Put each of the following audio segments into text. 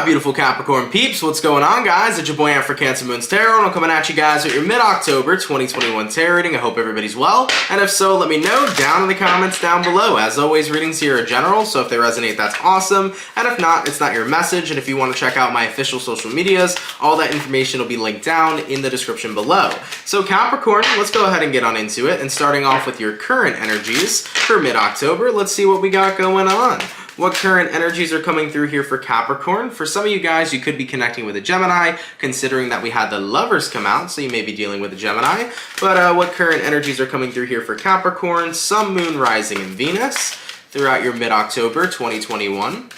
Beautiful Capricorn peeps, what's going on, guys? It's your boy for CancerMoonsTarot, and I'm coming at you guys with your mid-October 2021 tarot reading. I hope everybody's well, and if so, let me know down in the comments down below. As always, readings here are general, so if they resonate, that's awesome, and if not, it's not your message. And if you want to check out my official social medias, all that information will be linked down in the description below. So Capricorn, let's go ahead and get on into it, and starting off with your current energies for mid-October, let's see what we got going on. What current energies are coming through here for Capricorn? For some of you guys, you could be connecting with a Gemini, considering that we had the Lovers come out, so you may be dealing with a Gemini. But what current energies are coming through here for Capricorn? Sun, Moon, Rising, and Venus throughout your mid-October 2021.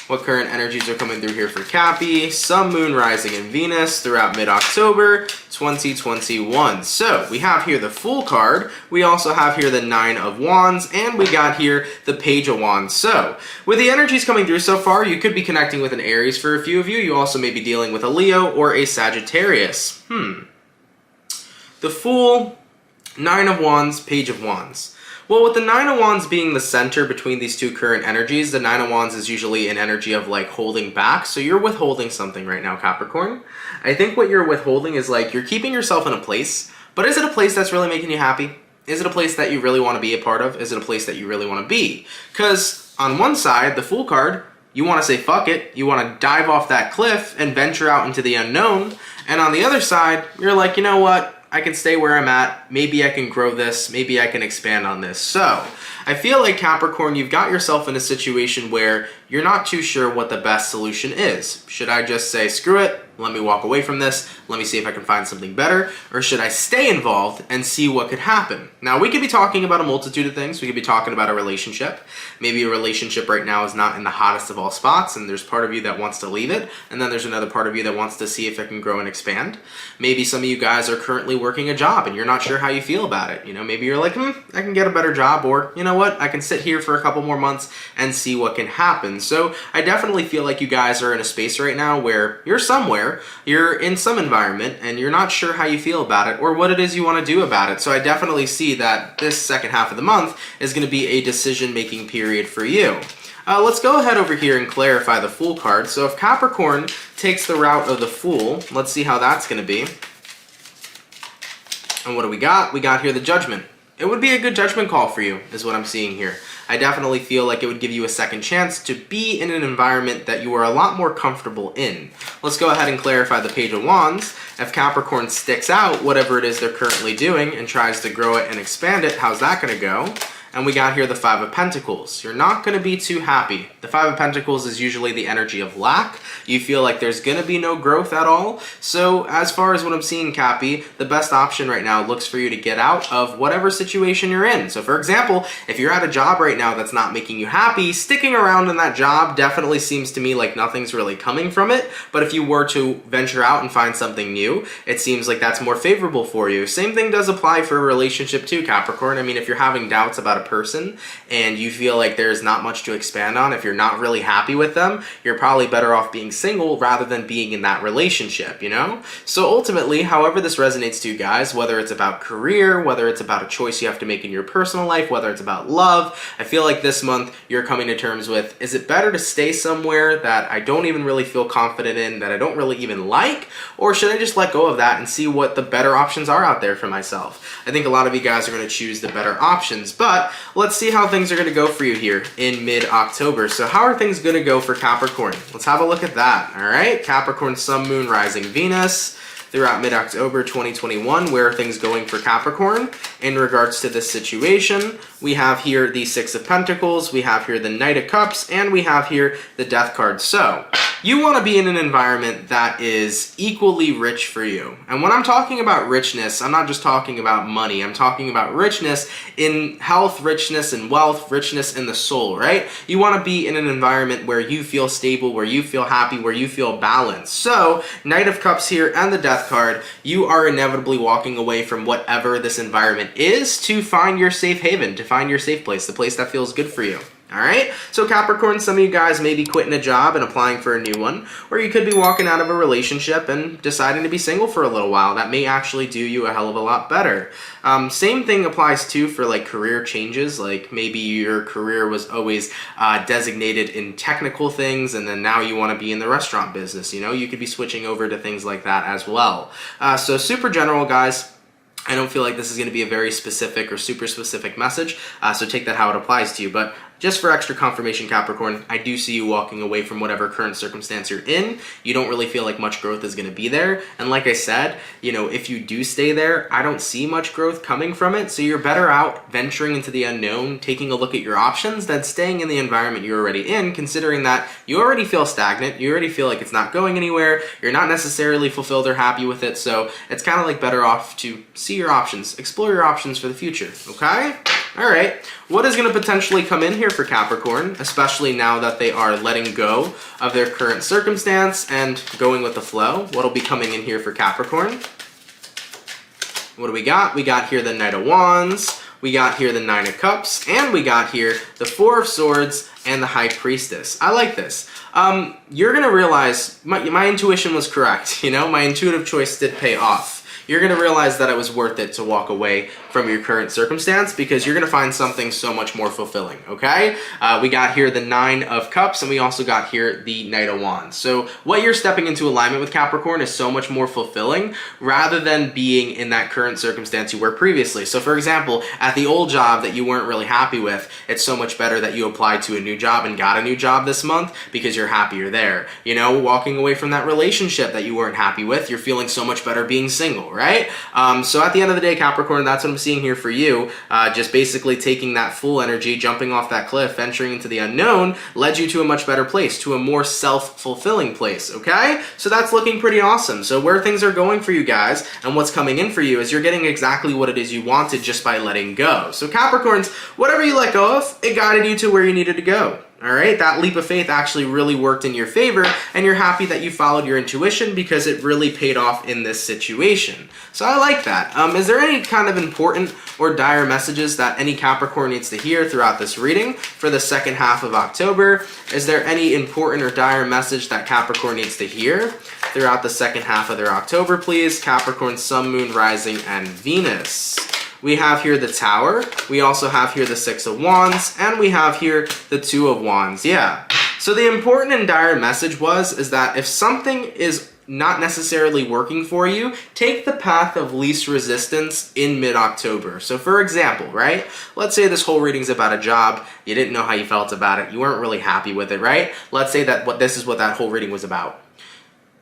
What current energies are coming through here for Cappy? Sun, Moon, Rising, and Venus throughout mid-October 2021. So we have here the Fool card. We also have here the Nine of Wands, and we got here the Page of Wands. So with the energies coming through so far, you could be connecting with an Aries for a few of you. You also may be dealing with a Leo or a Sagittarius. The Fool, Nine of Wands, Page of Wands. Well, with the Nine of Wands being the center between these two current energies, the Nine of Wands is usually an energy of like holding back. So you're withholding something right now, Capricorn. I think what you're withholding is like you're keeping yourself in a place, but is it a place that's really making you happy? Is it a place that you really want to be a part of? Is it a place that you really want to be? Because on one side, the Fool card, you want to say fuck it. You want to dive off that cliff and venture out into the unknown. And on the other side, you're like, you know what? I can stay where I'm at. Maybe I can grow this. Maybe I can expand on this. So I feel like Capricorn, you've got yourself in a situation where you're not too sure what the best solution is. Should I just say, screw it, let me walk away from this, let me see if I can find something better, or should I stay involved and see what could happen? Now, we could be talking about a multitude of things. We could be talking about a relationship. Maybe a relationship right now is not in the hottest of all spots, and there's part of you that wants to leave it, and then there's another part of you that wants to see if it can grow and expand. Maybe some of you guys are currently working a job, and you're not sure how you feel about it. You know, maybe you're like, I can get a better job, or you know what, I can sit here for a couple more months and see what can happen. So I definitely feel like you guys are in a space right now where you're somewhere, you're in some environment, and you're not sure how you feel about it or what it is you want to do about it. So I definitely see that this second half of the month is going to be a decision-making period for you. Let's go ahead over here and clarify the Fool card. So if Capricorn takes the route of the Fool, let's see how that's going to be. And what do we got? We got here the Judgment. It would be a good judgment call for you, is what I'm seeing here. I definitely feel like it would give you a second chance to be in an environment that you are a lot more comfortable in. Let's go ahead and clarify the Page of Wands. If Capricorn sticks out whatever it is they're currently doing and tries to grow it and expand it, how's that going to go? And we got here the Five of Pentacles. You're not going to be too happy. The Five of Pentacles is usually the energy of lack. You feel like there's going to be no growth at all. So as far as what I'm seeing, Cappy, the best option right now looks for you to get out of whatever situation you're in. So for example, if you're at a job right now that's not making you happy, sticking around in that job definitely seems to me like nothing's really coming from it. But if you were to venture out and find something new, it seems like that's more favorable for you. Same thing does apply for a relationship too, Capricorn. I mean, if you're having doubts about a person and you feel like there's not much to expand on, if you're not really happy with them, you're probably better off being single rather than being in that relationship, you know? So ultimately, however this resonates to you guys, whether it's about career, whether it's about a choice you have to make in your personal life, whether it's about love, I feel like this month you're coming to terms with, is it better to stay somewhere that I don't even really feel confident in, that I don't really even like, or should I just let go of that and see what the better options are out there for myself? I think a lot of you guys are going to choose the better options, but let's see how things are going to go for you here in mid-October. So how are things going to go for Capricorn? Let's have a look at that. All right, Capricorn, Sun, Moon, Rising, Venus throughout mid-October 2021. Where are things going for Capricorn in regards to this situation? We have here the Six of Pentacles, we have here the Knight of Cups, and we have here the Death card. So you want to be in an environment that is equally rich for you. And when I'm talking about richness, I'm not just talking about money. I'm talking about richness in health, richness in wealth, richness in the soul, right? You want to be in an environment where you feel stable, where you feel happy, where you feel balanced. So Knight of Cups here and the Death card, you are inevitably walking away from whatever this environment is to find your safe haven, to find your safe place, the place that feels good for you. All right, so Capricorn, some of you guys may be quitting a job and applying for a new one, or you could be walking out of a relationship and deciding to be single for a little while. That may actually do you a hell of a lot better. Same thing applies too for like career changes, like maybe your career was always designated in technical things and then now you want to be in the restaurant business, you know, you could be switching over to things like that as well. So super general, guys. I don't feel like this is going to be a very specific or super specific message, so take that how it applies to you. But just for extra confirmation, Capricorn, I do see you walking away from whatever current circumstance you're in. You don't really feel like much growth is going to be there. And like I said, you know, if you do stay there, I don't see much growth coming from it. So you're better out venturing into the unknown, taking a look at your options, than staying in the environment you're already in, considering that you already feel stagnant. You already feel like it's not going anywhere. You're not necessarily fulfilled or happy with it. So it's kind of like better off to see your options, explore your options for the future, okay? All right, what is going to potentially come in here for Capricorn, especially now that they are letting go of their current circumstance and going with the flow? What will be coming in here for Capricorn? What do we got? We got here the Knight of Wands, we got here the Nine of Cups, and we got here the Four of Swords and the High Priestess. I like this. You're going to realize my intuition was correct, you know? My intuitive choice did pay off. You're going to realize that it was worth it to walk away from your current circumstance because you're going to find something so much more fulfilling, okay? We got here the Nine of Cups and we also got here the Knight of Wands. So what you're stepping into alignment with, Capricorn, is so much more fulfilling rather than being in that current circumstance you were previously. So for example, at the old job that you weren't really happy with, it's so much better that you applied to a new job and got a new job this month because you're happier there. You know, walking away from that relationship that you weren't happy with, you're feeling so much better being single, right? So at the end of the day, Capricorn, that's what I'm seeing here for you. Just basically taking that full energy, jumping off that cliff, venturing into the unknown, led you to a much better place, to a more self-fulfilling place, okay? So that's looking pretty awesome. So where things are going for you guys and what's coming in for you is you're getting exactly what it is you wanted just by letting go. So Capricorns, whatever you let go of, it guided you to where you needed to go. All right, that leap of faith actually really worked in your favor, and you're happy that you followed your intuition because it really paid off in this situation. So I like that. Is there any kind of important or dire messages that any Capricorn needs to hear throughout this reading for the second half of October? Is there any important or dire message that Capricorn needs to hear throughout the second half of their October, please? Capricorn, Sun, Moon, Rising, and Venus. We have here the Tower, we also have here the Six of Wands, and we have here the Two of Wands, yeah. So the important and dire message is that if something is not necessarily working for you, take the path of least resistance in mid-October. So for example, right, let's say this whole reading's about a job, you didn't know how you felt about it, you weren't really happy with it, right? Let's say that this is what that whole reading was about.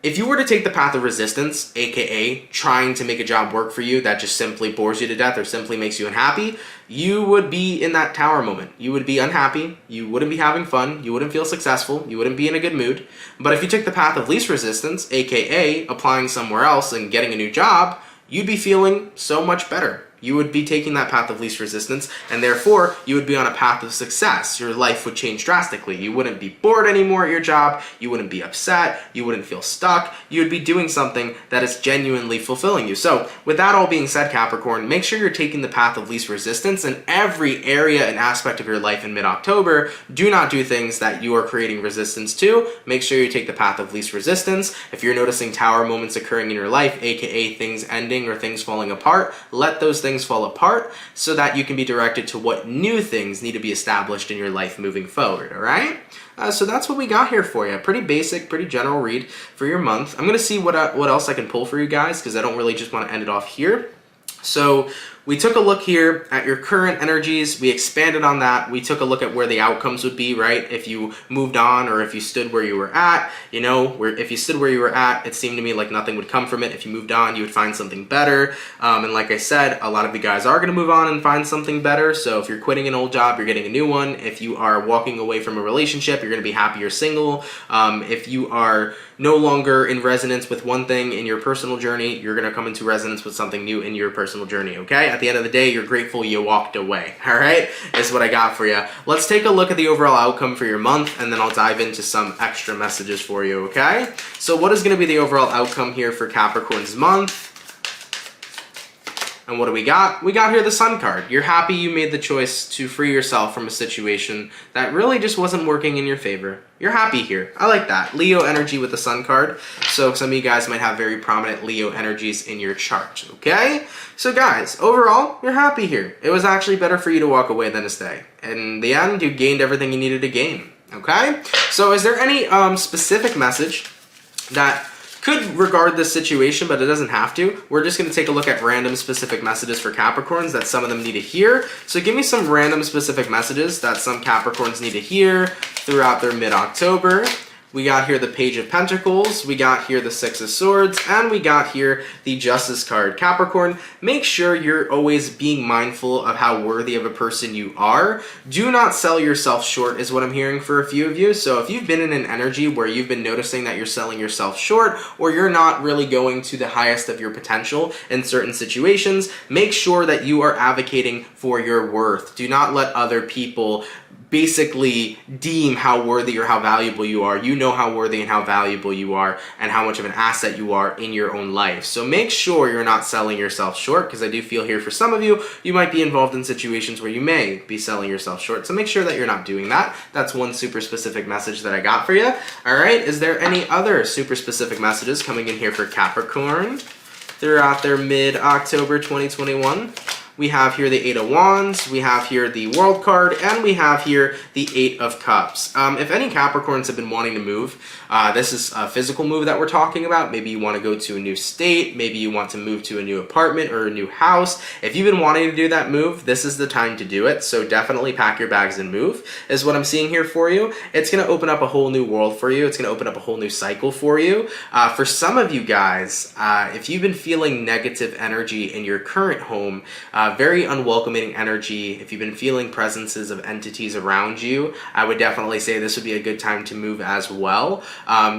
If you were to take the path of resistance, aka trying to make a job work for you that just simply bores you to death or simply makes you unhappy, you would be in that tower moment. You would be unhappy, you wouldn't be having fun, you wouldn't feel successful, you wouldn't be in a good mood. But if you took the path of least resistance, aka applying somewhere else and getting a new job, you'd be feeling so much better. You would be taking that path of least resistance, and therefore, you would be on a path of success. Your life would change drastically. You wouldn't be bored anymore at your job, you wouldn't be upset, you wouldn't feel stuck, you would be doing something that is genuinely fulfilling you. So, with that all being said, Capricorn, make sure you're taking the path of least resistance in every area and aspect of your life in mid-October. Do not do things that you are creating resistance to. Make sure you take the path of least resistance. If you're noticing tower moments occurring in your life, aka things ending or things falling apart, let those things fall apart so that you can be directed to what new things need to be established in your life moving forward, all right? So that's what we got here for you. Pretty basic, pretty general read for your month. I'm going to see what else I can pull for you guys because I don't really just want to end it off here. So we took a look here at your current energies. We expanded on that. We took a look at where the outcomes would be, right? If you moved on or if you stood where you were at, you know, if you stood where you were at, it seemed to me like nothing would come from it. If you moved on, you would find something better. And like I said, a lot of you guys are going to move on and find something better. So if you're quitting an old job, you're getting a new one. If you are walking away from a relationship, you're going to be happier single. If you are no longer in resonance with one thing in your personal journey, you're going to come into resonance with something new in your personal journey, okay? At the end of the day, you're grateful you walked away, all right? Is what I got for you. Let's take a look at the overall outcome for your month, and then I'll dive into some extra messages for you, okay? So what is going to be the overall outcome here for Capricorn's month? And what do we got? We got here the Sun card. You're happy you made the choice to free yourself from a situation that really just wasn't working in your favor. You're happy here. I like that. Leo energy with the Sun card. So some of you guys might have very prominent Leo energies in your chart, okay? So guys, overall, you're happy here. It was actually better for you to walk away than to stay. In the end, you gained everything you needed to gain, okay? So is there any specific message that could regard this situation, but it doesn't have to? We're just going to take a look at random specific messages for Capricorns that some of them need to hear. So give me some random specific messages that some Capricorns need to hear throughout their mid-October. We got here the Page of Pentacles, we got here the Six of Swords, and we got here the Justice card. Capricorn, make sure you're always being mindful of how worthy of a person you are. Do not sell yourself short is what I'm hearing for a few of you. So if you've been in an energy where you've been noticing that you're selling yourself short, or you're not really going to the highest of your potential in certain situations, make sure that you are advocating for your worth. Do not let other people basically deem how worthy or how valuable you are. You know how worthy and how valuable you are and how much of an asset you are in your own life. So make sure you're not selling yourself short, because I do feel here for some of you, you might be involved in situations where you may be selling yourself short. So make sure that you're not doing that. That's one super specific message that I got for you. All right, is there any other super specific messages coming in here for Capricorn throughout their mid-October 2021? We have here the Eight of Wands, we have here the World card, and we have here the Eight of Cups. If any Capricorns have been wanting to move, this is a physical move that we're talking about. Maybe you want to go to a new state, maybe you want to move to a new apartment or a new house. If you've been wanting to do that move, this is the time to do it. So definitely pack your bags and move, is what I'm seeing here for you. It's going to open up a whole new world for you. It's going to open up a whole new cycle for you. For some of you guys, if you've been feeling negative energy in your current home, very unwelcoming energy, if you've been feeling presences of entities around you, I would definitely say this would be a good time to move as well.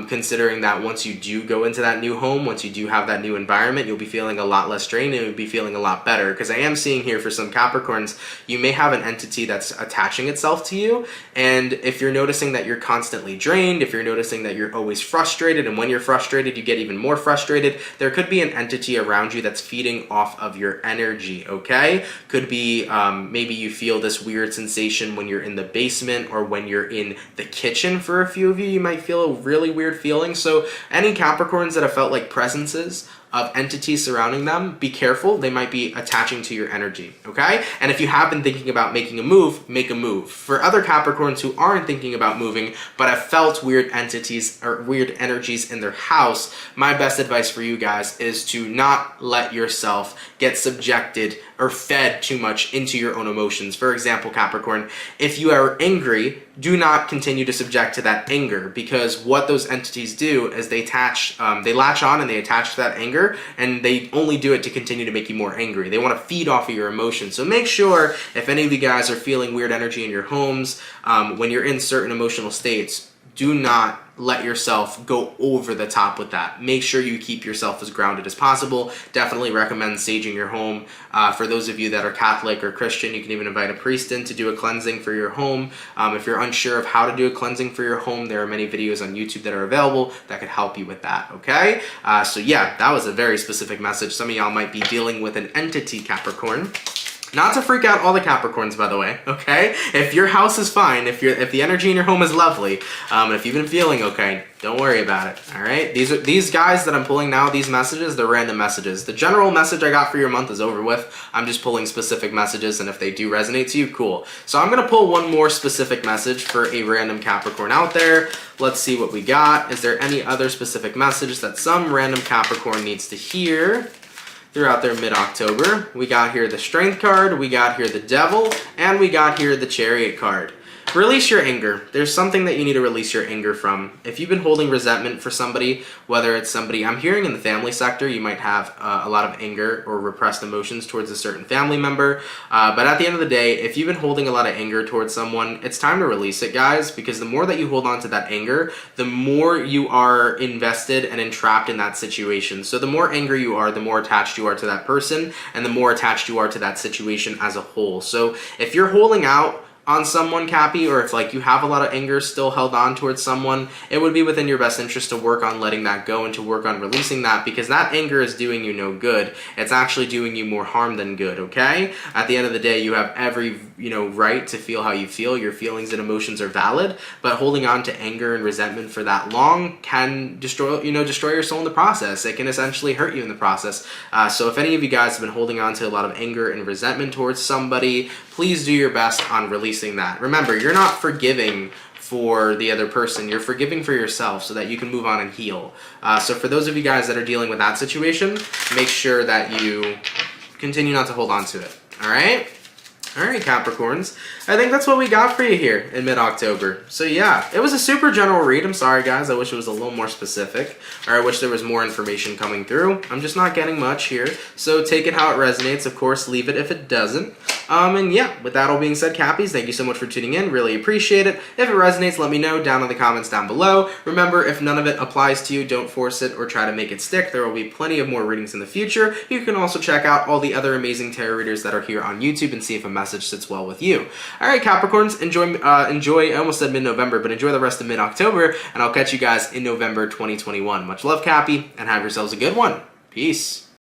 Considering that once you do go into that new home, once you do have that new environment, you'll be feeling a lot less drained and you'll be feeling a lot better. Because I am seeing here for some Capricorns, you may have an entity that's attaching itself to you. And if you're noticing that you're constantly drained, if you're noticing that you're always frustrated, and when you're frustrated, you get even more frustrated, there could be an entity around you that's feeding off of your energy, okay? Could be maybe you feel this weird sensation when you're in the basement or when you're in the kitchen. For a few of you, you might feel a really weird feeling. So any Capricorns that have felt like presences of entities surrounding them, be careful. They might be attaching to your energy, okay? And if you have been thinking about making a move, make a move. For other Capricorns who aren't thinking about moving, but have felt weird entities or weird energies in their house, my best advice for you guys is to not let yourself get subjected or fed too much into your own emotions. For example, Capricorn, if you are angry, do not continue to subject to that anger, because what those entities do is they latch on and they attach to that anger, and they only do it to continue to make you more angry. They want to feed off of your emotions. So make sure, if any of you guys are feeling weird energy in your homes, when you're in certain emotional states, do not let yourself go over the top with that. Make sure you keep yourself as grounded as possible. Definitely recommend saging your home. For those of you that are Catholic or Christian, you can even invite a priest in to do a cleansing for your home. If you're unsure of how to do a cleansing for your home, there are many videos on YouTube that are available that could help you with that, okay? So yeah, that was a very specific message. Some of y'all might be dealing with an entity, Capricorn. Not to freak out all the Capricorns, by the way, okay? If your house is fine, if the energy in your home is lovely, and if you've been feeling okay, don't worry about it, all right? These guys that I'm pulling now, these messages, they're random messages. The general message I got for your month is over with. I'm just pulling specific messages, and if they do resonate to you, cool. So I'm gonna pull one more specific message for a random Capricorn out there. Let's see what we got. Is there any other specific message that some random Capricorn needs to hear throughout their mid-October? We got here the Strength card, we got here the Devil, and we got here the Chariot card. Release your anger. There's something that you need to release your anger from. If you've been holding resentment for somebody, whether it's somebody, I'm hearing in the family sector, you might have a lot of anger or repressed emotions towards a certain family member. But at the end of the day, if you've been holding a lot of anger towards someone, it's time to release it, guys, because the more that you hold on to that anger, the more you are invested and entrapped in that situation. So the more angry you are, the more attached you are to that person, and the more attached you are to that situation as a whole. So if you're holding out on someone, Cappy, or if like you have a lot of anger still held on towards someone, it would be within your best interest to work on letting that go and to work on releasing that, because that anger is doing you no good. It's actually doing you more harm than good, okay? At the end of the day, you have every, right to feel how you feel. Your feelings and emotions are valid, but holding on to anger and resentment for that long can destroy your soul in the process. It can essentially hurt you in the process. So if any of you guys have been holding on to a lot of anger and resentment towards somebody, please do your best on releasing that. Remember, you're not forgiving for the other person, you're forgiving for yourself so that you can move on and heal. So for those of you guys that are dealing with that situation, make sure that you continue not to hold on to it. All right, Capricorns. I think that's what we got for you here in mid-October. So yeah, it was a super general read. I'm sorry, guys. I wish it was a little more specific, or I wish there was more information coming through. I'm just not getting much here. So take it how it resonates. Of course, leave it if it doesn't. And yeah, with that all being said, Cappies, thank you so much for tuning in. Really appreciate it. If it resonates, let me know down in the comments down below. Remember, if none of it applies to you, don't force it or try to make it stick. There will be plenty of more readings in the future. You can also check out all the other amazing tarot readers that are here on YouTube and see if a message sits well with you. All right, Capricorns, enjoy, I almost said mid-November, but enjoy the rest of mid-October, and I'll catch you guys in November 2021. Much love, Cappy, and have yourselves a good one. Peace.